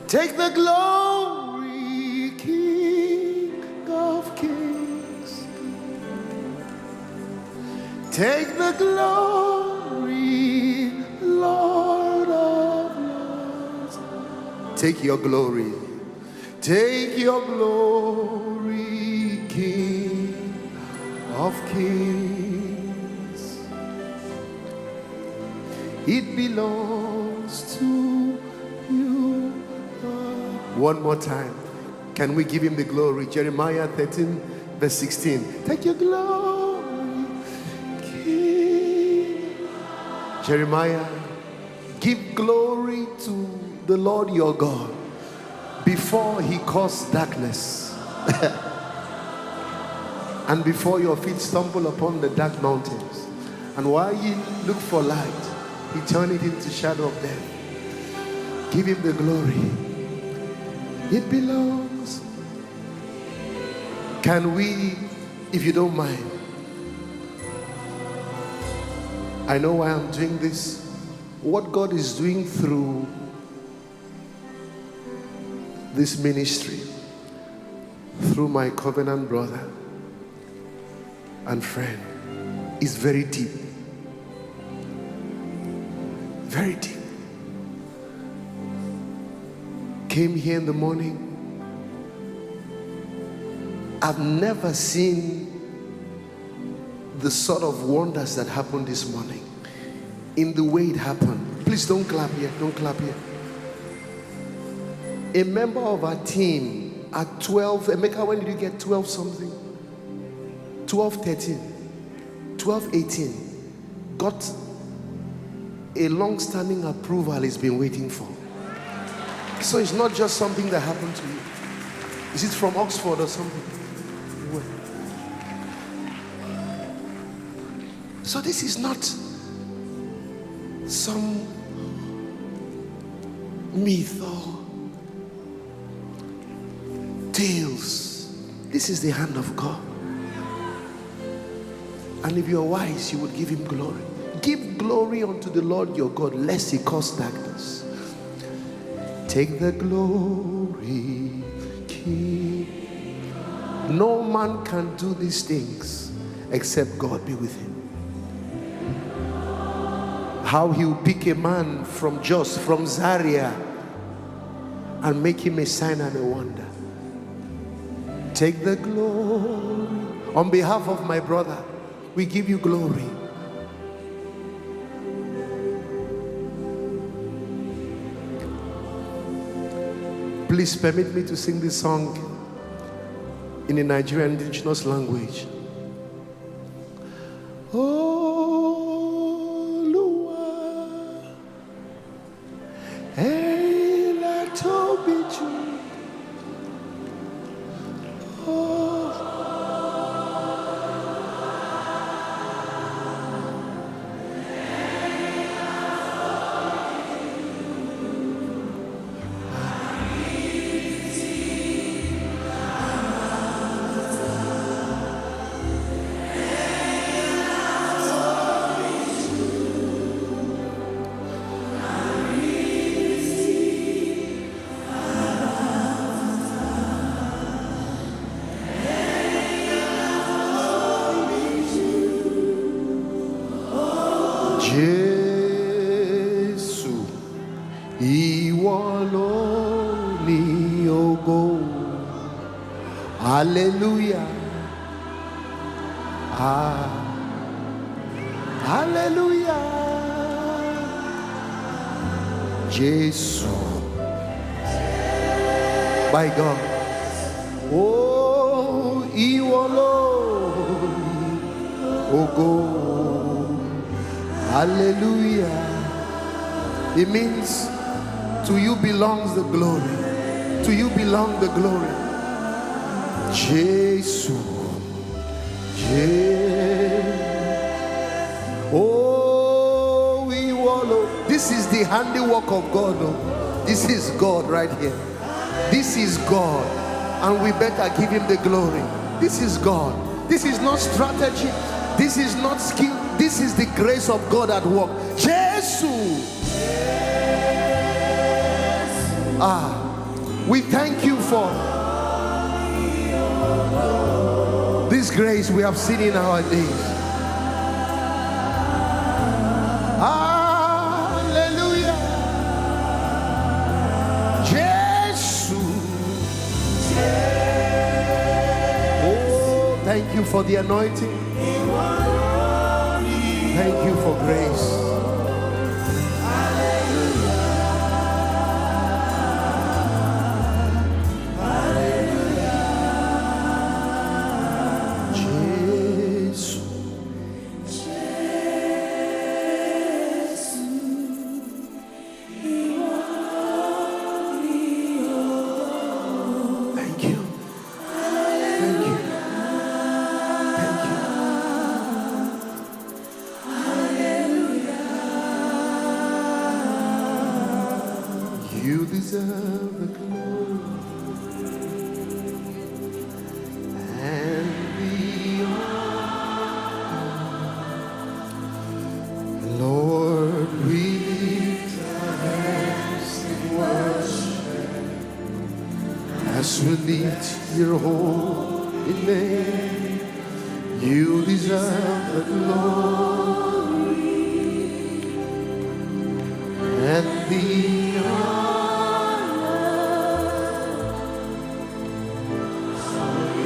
Take the glory, King of Kings. Take the glory, Lord of Lords. Take your glory. Take your glory, King of Kings. It belongs to you. One more time. Can we give him the glory? Jeremiah 13, verse 16. Take your glory, King. Jeremiah, give glory to the Lord your God before he caused darkness and before your feet stumble upon the dark mountains. And while ye look for light, he turned it into shadow of death. Give him the glory. It belongs. Can we, if you don't mind, I know why I'm doing this. What God is doing through this ministry, through my covenant brother and friend, is very deep. Very deep. Came here in the morning. I've never seen the sort of wonders that happened this morning in the way it happened. Please don't clap here. Don't clap here. A member of our team at 12, Emeka, when did you get 12 something? 12, 13, 12, 18, got a long-standing approval he's been waiting for. So it's not just something that happened to you. Is it from Oxford or something? Where? So this is not some myth or tales. This is the hand of God. And if you're wise, you would give him glory. Give glory unto the Lord your God, lest he cause darkness. Take the glory, King. No man can do these things except God be with him. How he'll pick a man from Jos, from Zaria, and make him a sign and a wonder. Take the glory. On behalf of my brother, we give you glory. Please permit me to sing this song in the Nigerian indigenous language. Oh, Lua, Ela Tobiju. Jésù, ìwọ ló ní ògo. Hallelujah. Ah. Hallelujah. Jésù. By God. Oh, ìwọ ló ní ògo. Hallelujah. It means to you belongs the glory. To you belong the glory. Jesus. Oh, we wallow. This is the handiwork of God. Oh. This is God right here. This is God. And we better give him the glory. This is God. This is not strategy. This is not skill. This is the grace of God at work. Jesus. Ah. We thank you for this grace we have seen in our days. Hallelujah. Jesus. Oh, thank you for the anointing. Thank you for grace. You deserve the glory and the honor. Lord, we lift our hands in worship as we lift your holy name. You deserve the glory and the honor.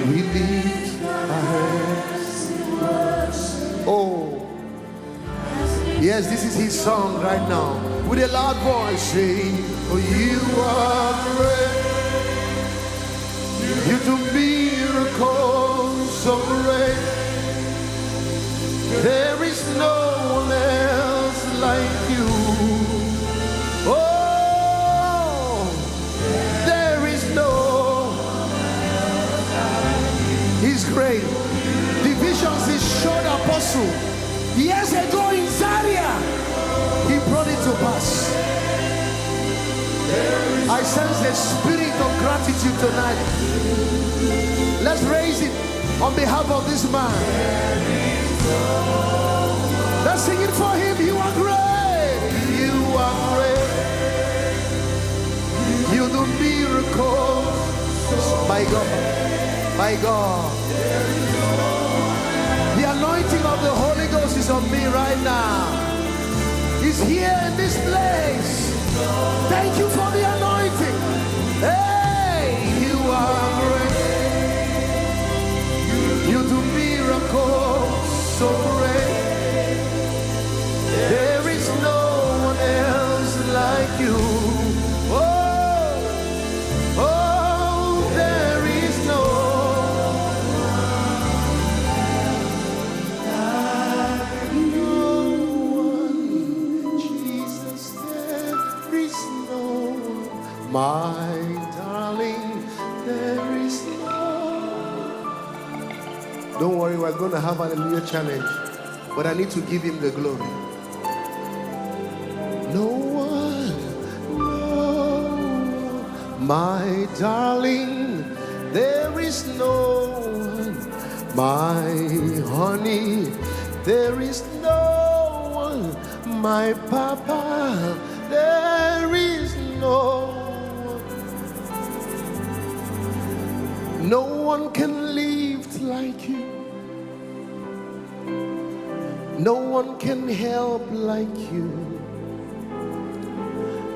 We lift our hands in worship. Oh, yes, this is his song right now. With a loud voice, say, "For you are great. You do miracles so great. There is no one else like you. Oh, there is no. He's great. Divisions is showed apostle. Years ago in Zaria, he brought it to pass. I sense the spirit of gratitude tonight. Let's raise it on behalf of this man. Let's sing it for him. You are great. You are great. You do miracles. My God. My God. The anointing of the Holy Ghost is on me right now. He's here in this place. Thank you for the anointing. Hey, you are great. You do miracles so great. There is no one else like you. My darling, there is no. Don't worry, we're going to have a new challenge, but I need to give him the glory. No one, no. My darling, there is no one. My honey, there is no one. My papa, there is no one. No one can lift like you. No one can help like you.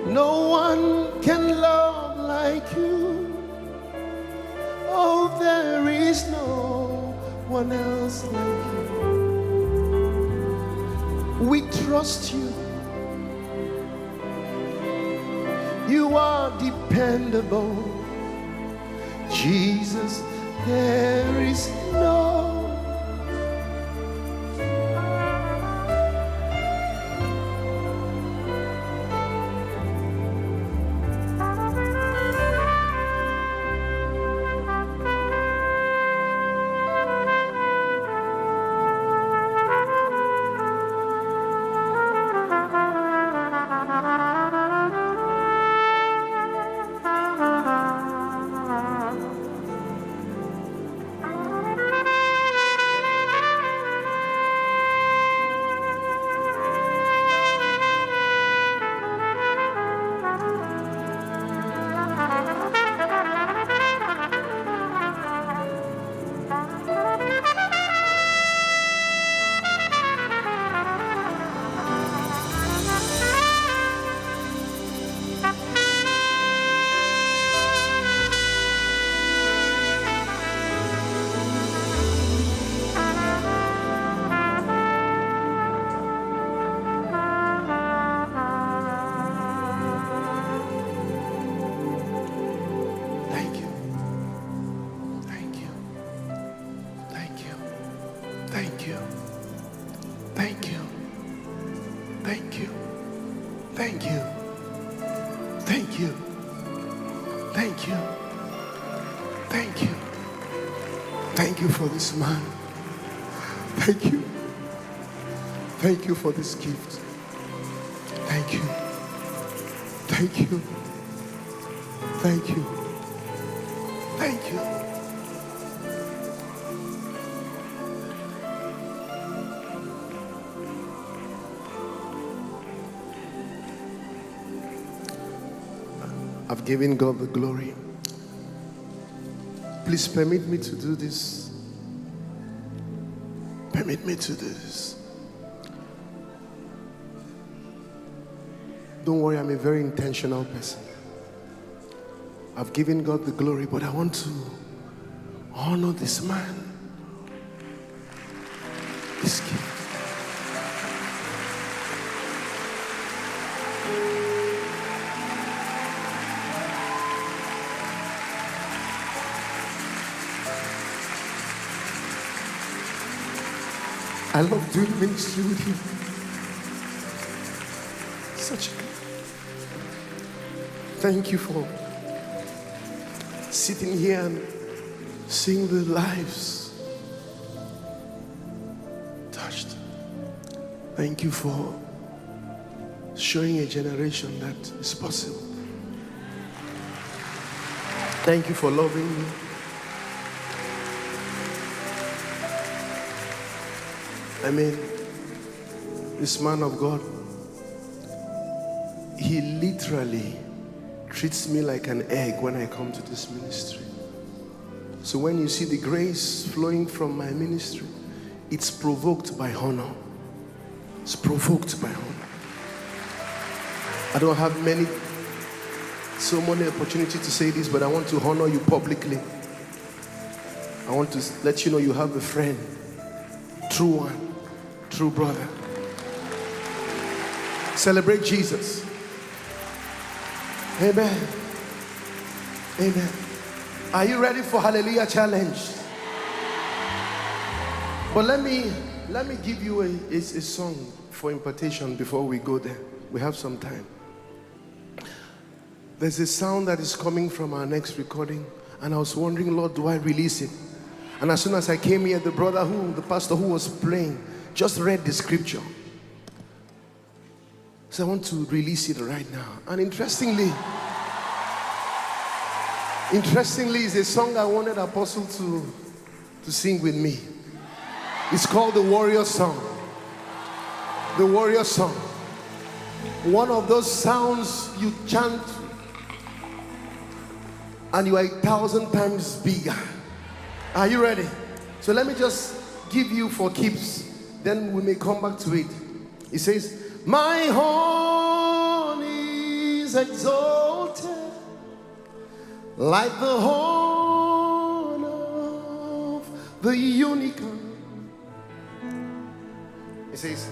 No one can love like you. Oh, there is no one else like you. We trust you. You are dependable. Jesus, there is no. Thank you. Thank you. Thank you. Thank you. Thank you. Thank you. Thank you. Thank you for this man. Thank you. Thank you for this gift. Thank you. Thank you. Thank you. Thank you. I've given God the glory. Please permit me to do this. Permit me to do this. Don't worry, I'm a very intentional person. I've given God the glory, but I want to honor this man. This gift. I love doing ministry with you. Such a good. Thank you for sitting here and seeing the lives touched. Thank you for showing a generation that is possible. Thank you for loving me. I mean, this man of God, he literally treats me like an egg when I come to this ministry. So when you see the grace flowing from my ministry, it's provoked by honor. It's provoked by honor. I don't have so many opportunities to say this, but I want to honor you publicly. I want to let you know you have a friend, true one, true brother. Celebrate Jesus. Amen. Amen. Are you ready for Hallelujah Challenge? But let me give you a song for impartation before we go there. We have some time. There's a sound that is coming from our next recording, and I was wondering, Lord, do I release it? And as soon as I came here, the pastor who was playing, just read the scripture. So I want to release it right now. And interestingly, is a song I wanted Apostle to sing with me. It's called the Warrior Song. The Warrior Song. One of those sounds you chant and you are 1,000 times bigger. Are you ready? So let me just give you for keeps, then we may come back to it. It says, my horn is exalted like the horn of the unicorn. It says,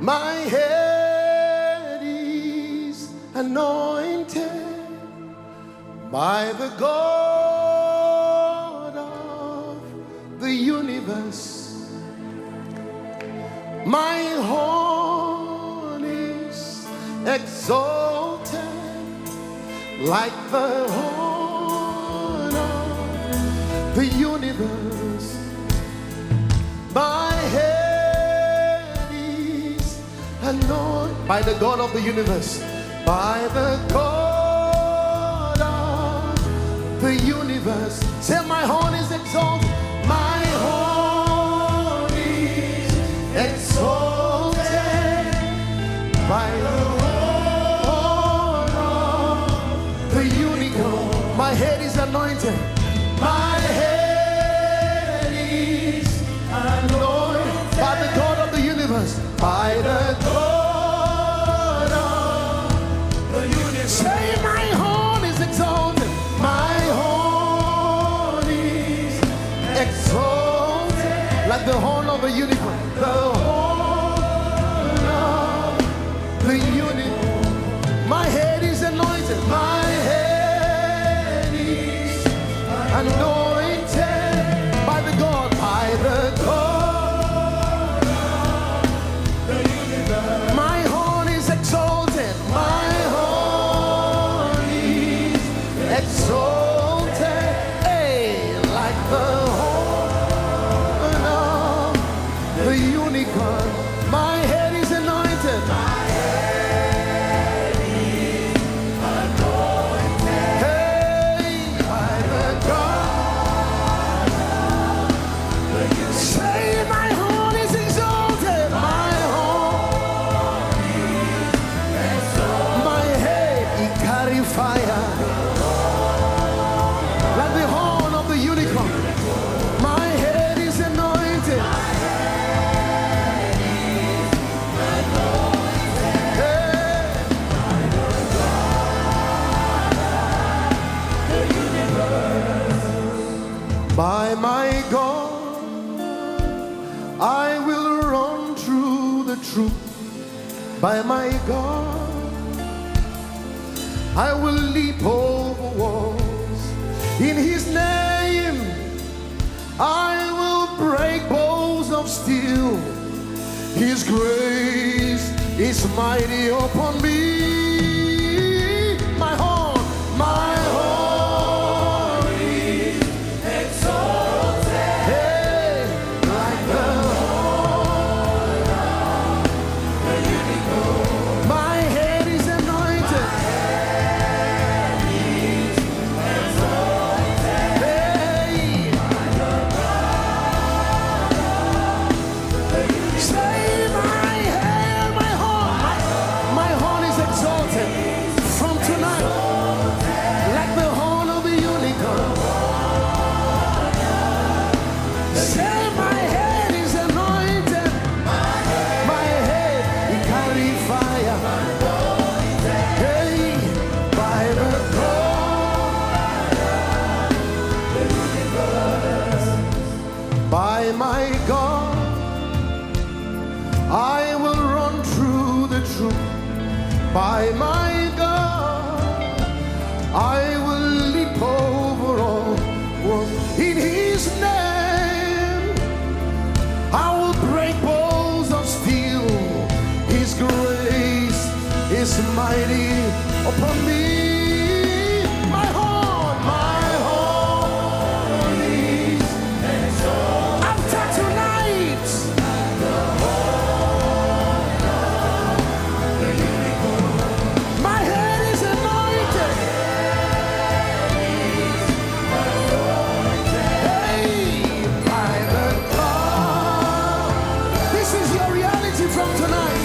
my head is anointed by the God of the universe. My horn is exalted like the horn of the universe. My head is anointed by the God of the universe. By the God of the universe. Say, my horn is exalted. My horn is exalted by the horn of the unicorn. My head is anointed. My head is anointed by the God of the universe. By the God of the universe. Say, my horn is exalted. My horn is exalted like the horn of a unicorn. The horn of the unicorn. My head is anointed. My head is anointed by the God. By the God exalted, hey, like the horn of the unicorn. My head is anointed. My head is anointed. Hey, by the God. Say, my horn is exalted. My horn is exalted. My head, it carry fire. Like the horn of the unicorn. My head is anointed. By my God, I will run through the troop. By my God, I will leap over walls. In His name, I will break bows of steel. His grace is mighty upon me. My horn, my horn is exalted. Hey, like the horn of the unicorn. My head is anointed. My head is exalted. Hey, like the horn. Say, my head, my horn, my horn is exalted from tonight, like the horn of the unicorn. Say, my head is anointed. My head, it carry fire. Hey, by the God, by my God, I will run through the troop. By my God, I will leap over all walls. In His name, I will break bows of steel. His grace is mighty upon me. My horn is exalted. After tonight, my head is anointed. Hey, by the God. This is your reality from tonight.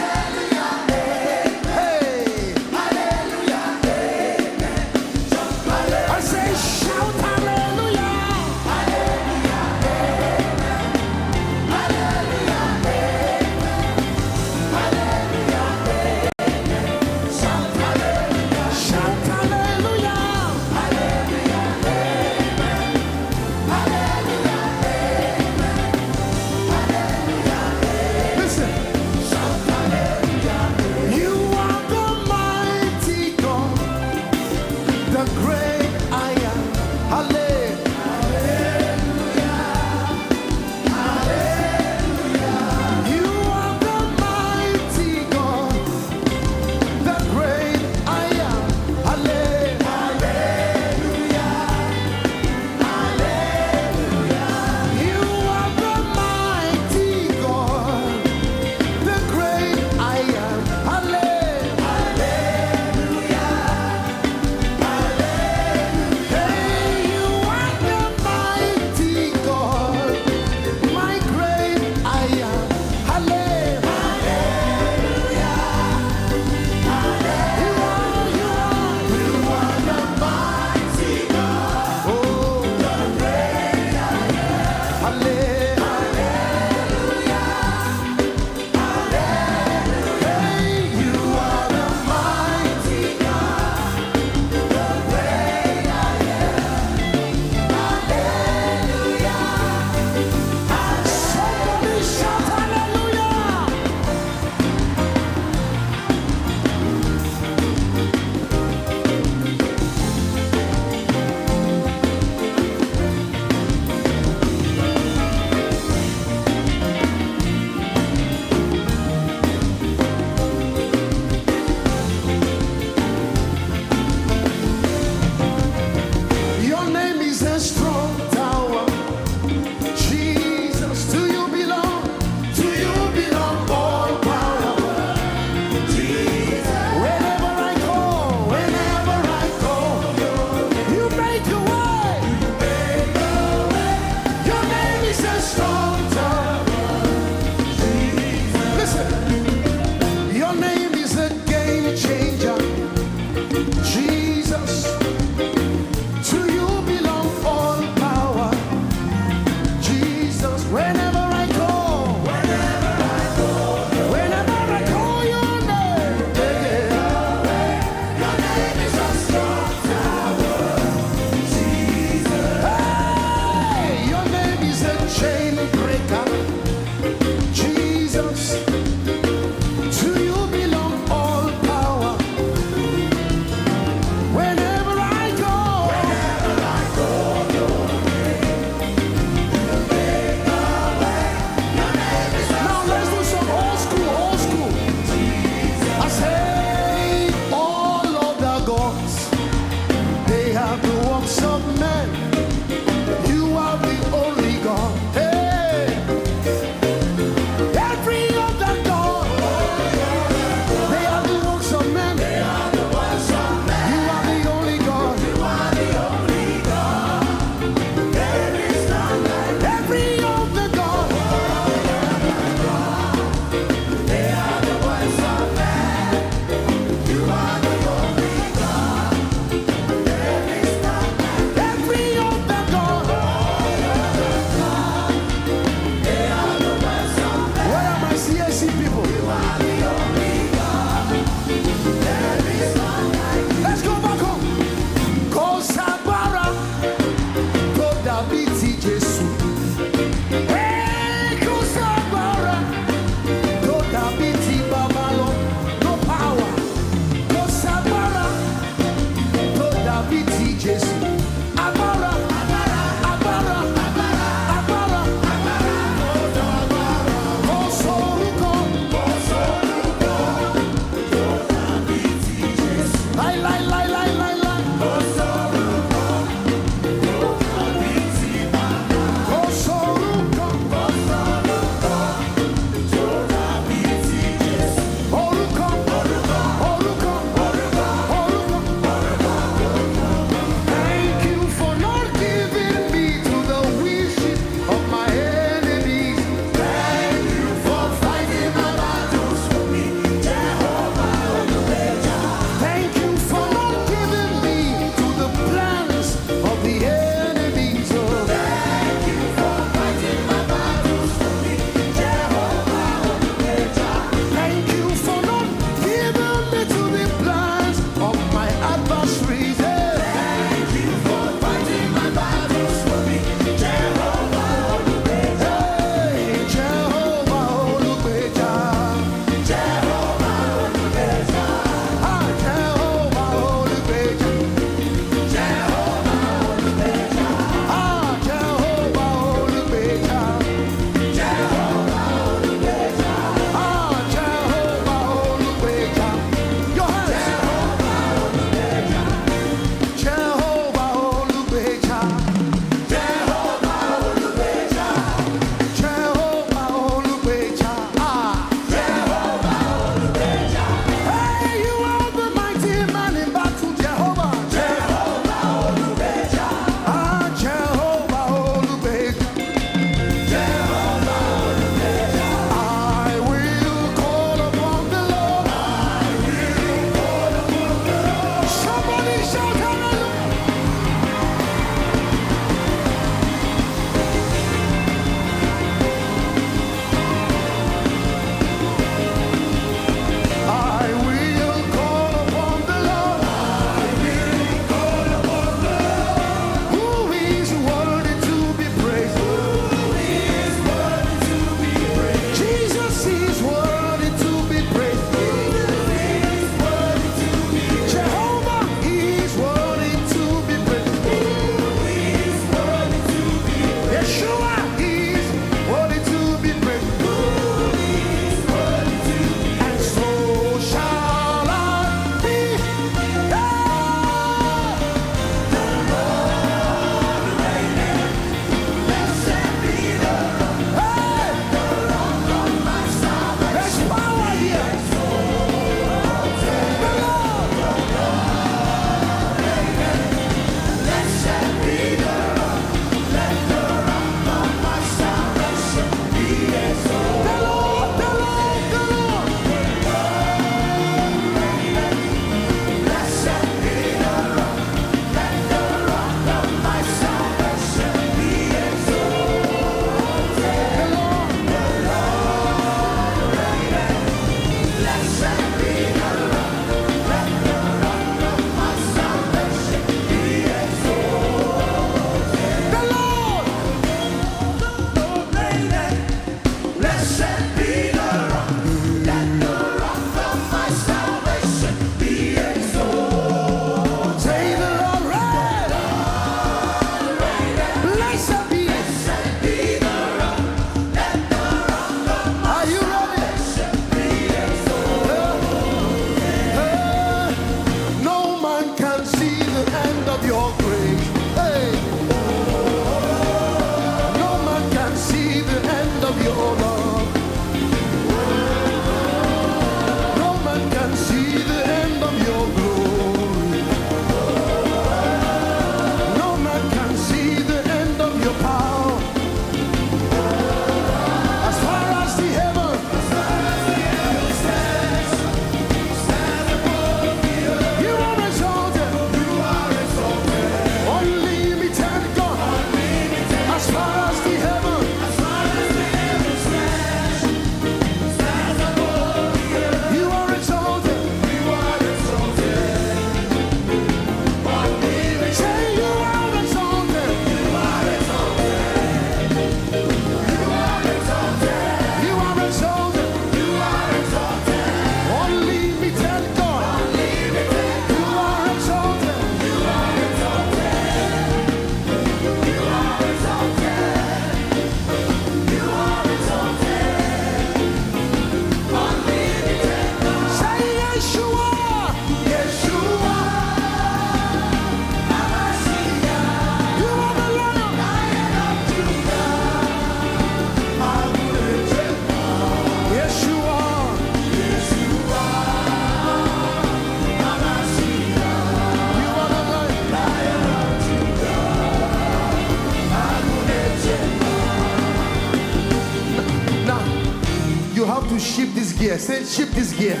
to shift this gear. Say, shift this gear.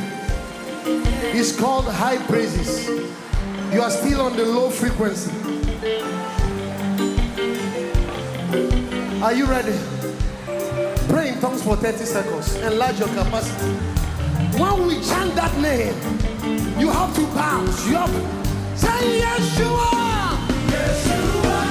It's called high praises. You are still on the low frequency. Are you ready? Pray in tongues for 30 seconds. Enlarge your capacity. When we chant that name, you have to bounce. You have to say, Yeshua. Yeshua.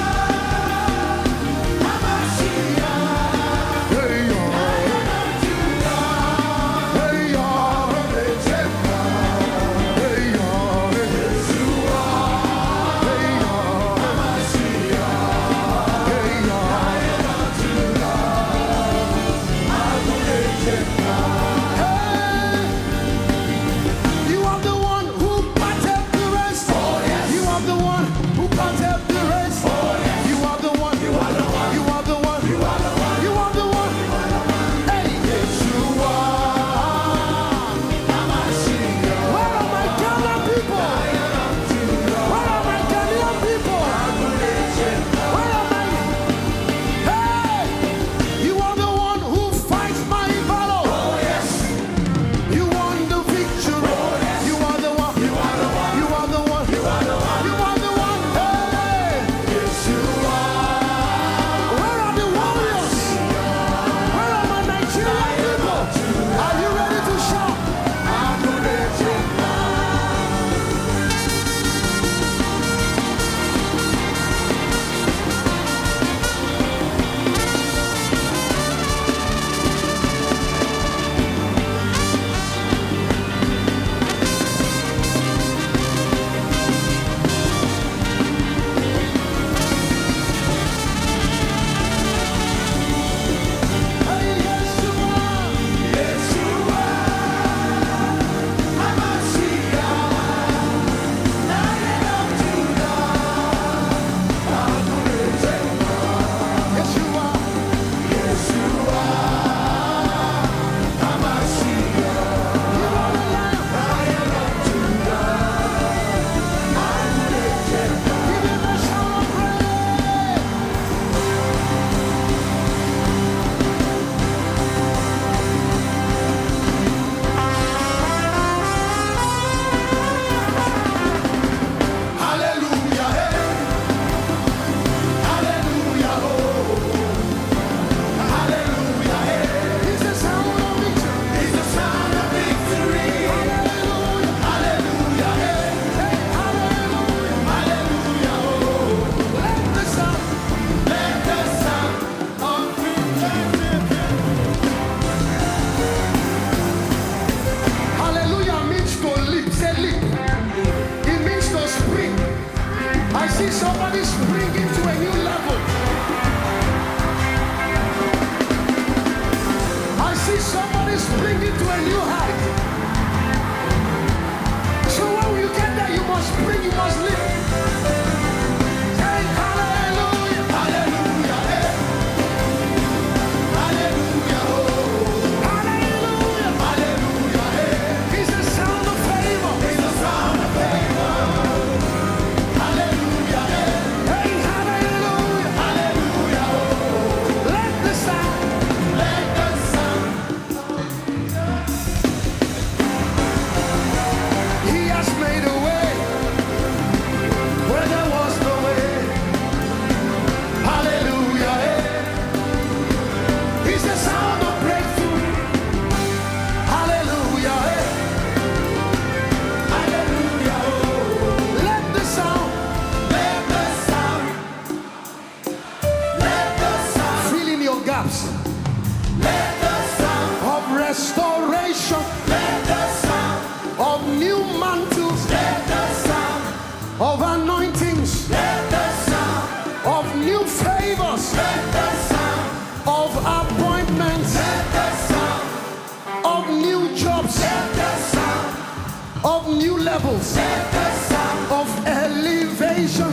Of elevation,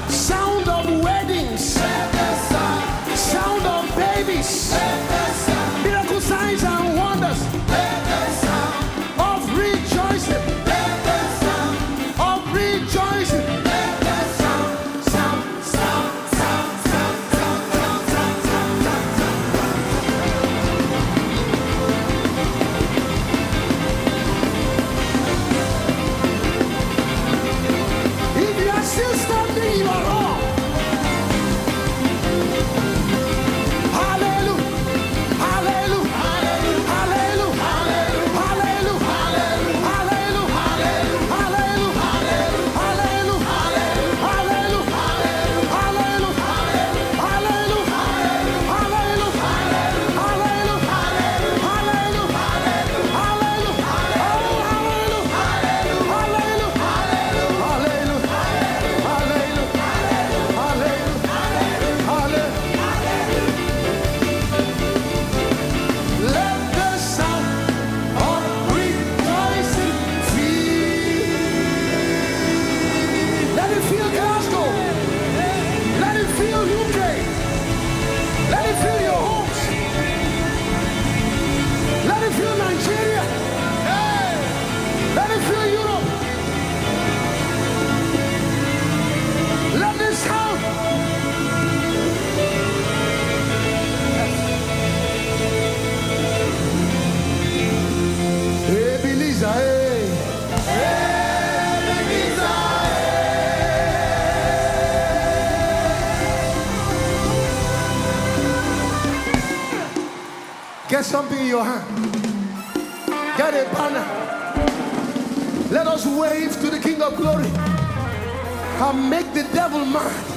sound of weddings, sound of babies, miracle signs and wonders, of rejoicing, of rejoicing. Get something in your hand. Get a banner. Let us wave to the King of Glory and make the devil mad.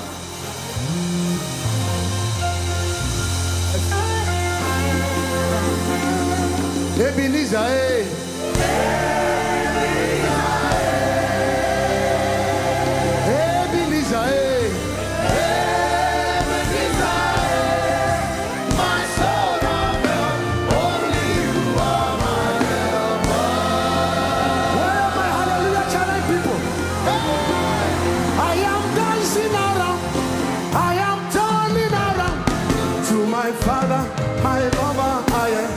Ebenezer, eh? Ebenezer, eh? My Father, my lover, I am.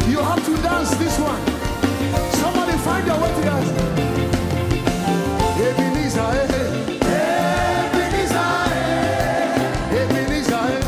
You have to dance this one. Somebody find your way to dance. Ebenezer, eh? Ebenezer, eh? Ebenezer, eh?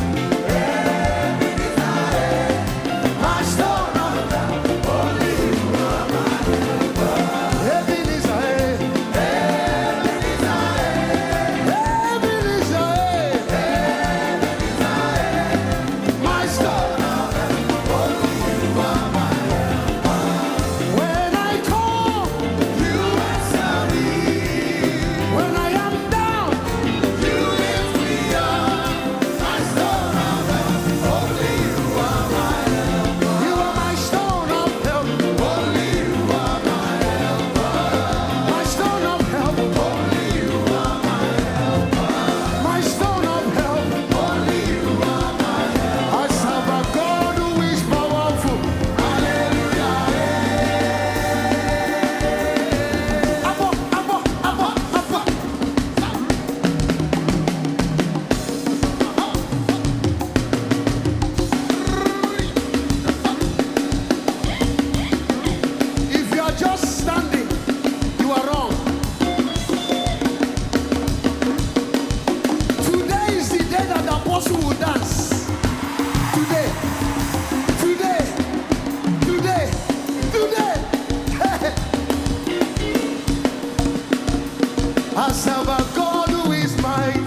I serve a God who is mighty.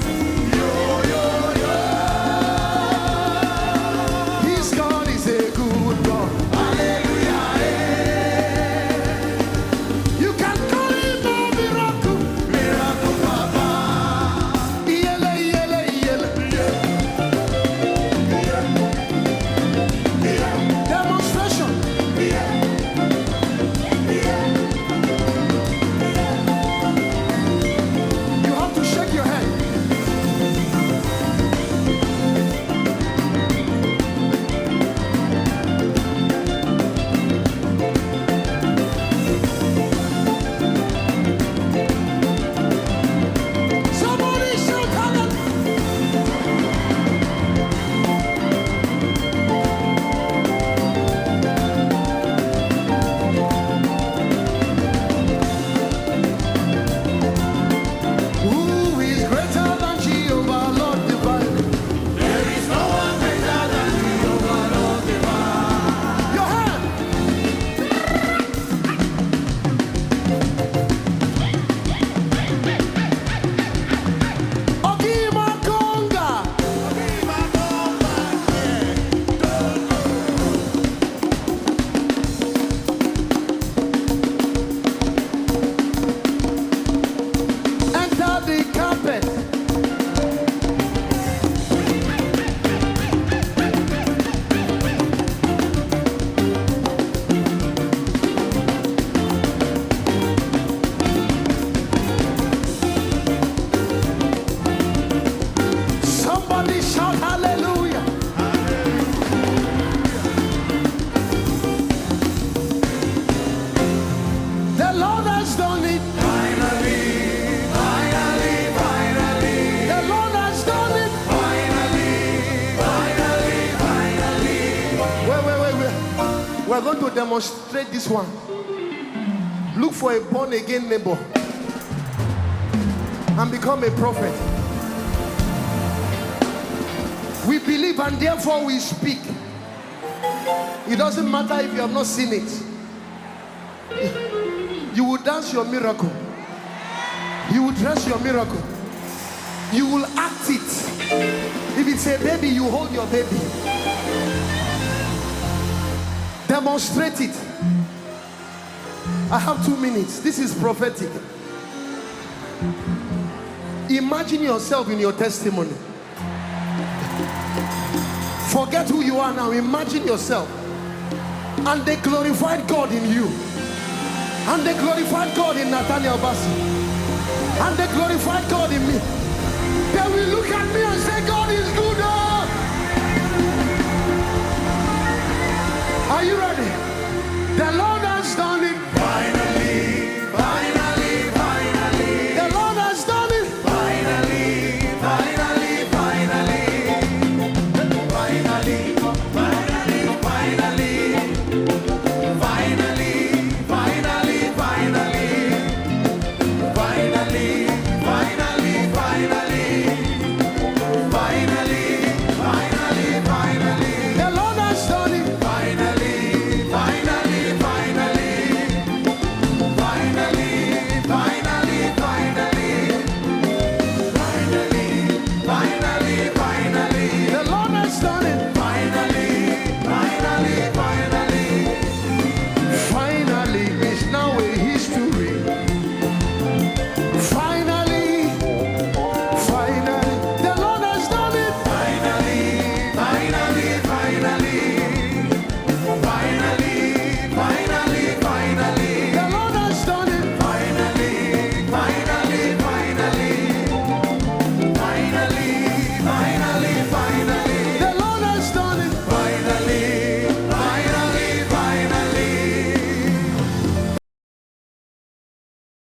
His God is a good God. Hallelujah. You can call him a miracle. Miracle Papa. Yele, yele, yele. Demonstration. You have to shake your head. Somebody shout Who is greater than Jehovah, Lord divine? There is no one greater than Jehovah, Lord divine. Your hand. Ogima Konga. Enter the carpet. Somebody shout hallelujah. The Lord has done it. Finally, finally, finally. The Lord has done it. Finally, finally, finally. Wait. We're going to demonstrate this one. Look for a born again neighbor and become a prophet. We believe and therefore we speak. It doesn't matter if you have not seen it. You will dance your miracle. You will dress your miracle. You will act it. If it's a baby, you hold your baby. Demonstrate it. I have 2 minutes. This is prophetic. Imagine yourself in your testimony. Forget who you are now. Imagine yourself. And they glorified God in you. And they glorified God in Nathaniel Bassey. And they glorified God in me. They will look at me and say, God is good.